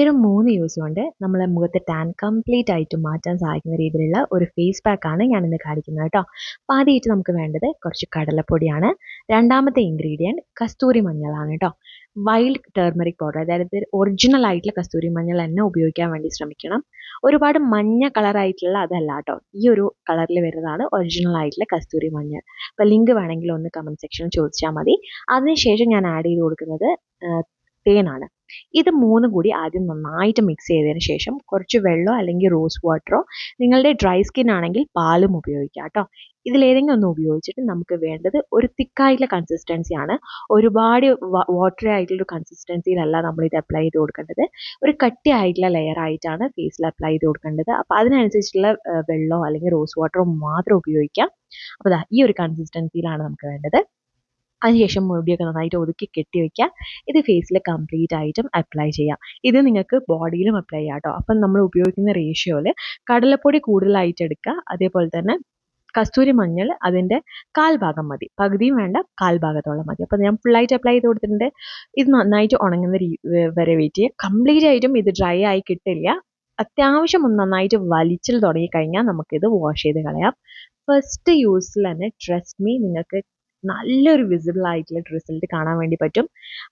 ഒരു 3 യൂസ് കൊണ്ട് നമ്മളെ മുഖത്തെ ടാൻ കംപ്ലീറ്റ് ആയിട്ട് മാറ്റാൻ സഹായിക്കുന്ന രീതിയിലുള്ള ഒരു ഫേസ് പാക്കാണ് ഞാനിന്ന് കാണിക്കുന്നത് കേട്ടോ. അപ്പോൾ ആദ്യമായിട്ട് നമുക്ക് വേണ്ടത് കുറച്ച് കടലപ്പൊടിയാണ്. രണ്ടാമത്തെ ഇൻഗ്രീഡിയൻറ്റ് കസ്തൂരി മഞ്ഞളാണ് കേട്ടോ. വൈൽഡ് ടർമറിക് പൗഡർ, അതായത് ഒറിജിനൽ ആയിട്ടുള്ള കസ്തൂരി മഞ്ഞൾ തന്നെ ഉപയോഗിക്കാൻ വേണ്ടി ശ്രമിക്കണം. ഒരുപാട് മഞ്ഞ കളറായിട്ടുള്ള അതല്ല കേട്ടോ, ഈ ഒരു കളറിൽ വരുന്നതാണ് ഒറിജിനൽ ആയിട്ടുള്ള കസ്തൂരി മഞ്ഞൾ. അപ്പോൾ ലിങ്ക് വേണമെങ്കിൽ ഒന്ന് കമൻറ്റ് സെക്ഷനിൽ ചോദിച്ചാൽ മതി. അതിനുശേഷം ഞാൻ ആഡ് ചെയ്ത് കൊടുക്കുന്നത് തേനാണ്. ഇത് മൂന്നും കൂടി ആദ്യം നന്നായിട്ട് മിക്സ് ചെയ്തതിന് ശേഷം കുറച്ച് വെള്ളമോ അല്ലെങ്കിൽ റോസ് വാട്ടറോ, നിങ്ങളുടെ ഡ്രൈ സ്കിൻ ആണെങ്കിൽ പാലും ഉപയോഗിക്കാം കേട്ടോ. ഇതിലേതെങ്കിലും ഒന്ന് ഉപയോഗിച്ചിട്ട് നമുക്ക് വേണ്ടത് ഒരു തിക്കായിട്ടുള്ള കൺസിസ്റ്റൻസിയാണ്. ഒരുപാട് വാട്ടറി ആയിട്ടുള്ളൊരു കൺസിസ്റ്റൻസിയിലല്ല നമ്മളിത് അപ്ലൈ ചെയ്ത് കൊടുക്കേണ്ടത്. ഒരു കട്ടി ആയിട്ടുള്ള ലെയർ ആയിട്ടാണ് ഫേസിൽ അപ്ലൈ ചെയ്ത് കൊടുക്കേണ്ടത്. അപ്പോൾ അതിനനുസരിച്ചുള്ള വെള്ളമോ അല്ലെങ്കിൽ റോസ് വാട്ടറോ മാത്രം ഉപയോഗിക്കാം. അപ്പോൾ ഈ ഒരു കൺസിസ്റ്റൻസിയിലാണ് നമുക്ക് വേണ്ടത്. അതിനുശേഷം മുടിയൊക്കെ നന്നായിട്ട് ഒതുക്കി കെട്ടി വയ്ക്കുക. ഇത് ഫേസിൽ കംപ്ലീറ്റ് ആയിട്ടും അപ്ലൈ ചെയ്യാം. ഇത് നിങ്ങൾക്ക് ബോഡിയിലും അപ്ലൈ ചെയ്യാം കേട്ടോ. അപ്പം നമ്മൾ ഉപയോഗിക്കുന്ന റേഷ്യോയിൽ കടലപ്പൊടി കൂടുതലായിട്ട് എടുക്കുക. അതേപോലെ തന്നെ കസ്തൂരി മഞ്ഞൾ അതിൻ്റെ 1/4 ഭാഗം മതി, പകുതിയും വേണ്ട, 1/4 ഭാഗത്തോളം മതി. അപ്പോൾ ഞാൻ ഫുള്ളായിട്ട് അപ്ലൈ ചെയ്ത് കൊടുത്തിട്ടുണ്ട്. ഇത് നന്നായിട്ട് ഉണങ്ങുന്ന വരെ വെയിറ്റ് ചെയ്യുക. കംപ്ലീറ്റ് ആയിട്ടും ഇത് ഡ്രൈ ആയി കിട്ടില്ല. അത്യാവശ്യം ഒന്ന് നന്നായിട്ട് വലിച്ചിൽ തുടങ്ങിക്കഴിഞ്ഞാൽ നമുക്കിത് വാഷ് ചെയ്ത് കളയാം. ഫസ്റ്റ് യൂസിൽ തന്നെ ട്രസ്റ്റ് മീ, നിങ്ങൾക്ക് നല്ലൊരു വിസിബിൾ ആയിട്ടുള്ള റിസൾട്ട് കാണാൻ വേണ്ടി പറ്റും.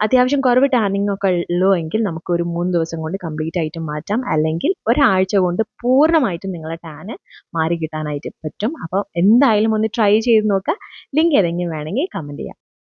അത്യാവശ്യം കുറവ് ടാനിങ് ഒക്കെ ഉള്ളൂ എങ്കിൽ നമുക്ക് ഒരു 3 ദിവസം കൊണ്ട് കംപ്ലീറ്റ് ആയിട്ട് മാറ്റാം. അല്ലെങ്കിൽ ഒരാഴ്ച കൊണ്ട് പൂർണ്ണമായിട്ടും നിങ്ങളുടെ ടാന് മാറി കിട്ടാനായിട്ട് പറ്റും. അപ്പോൾ എന്തായാലും ഒന്ന് ട്രൈ ചെയ്ത് നോക്കുക. ലിങ്ക് ഏതെങ്കിലും വേണമെങ്കിൽ കമൻറ്റ് ചെയ്യാം.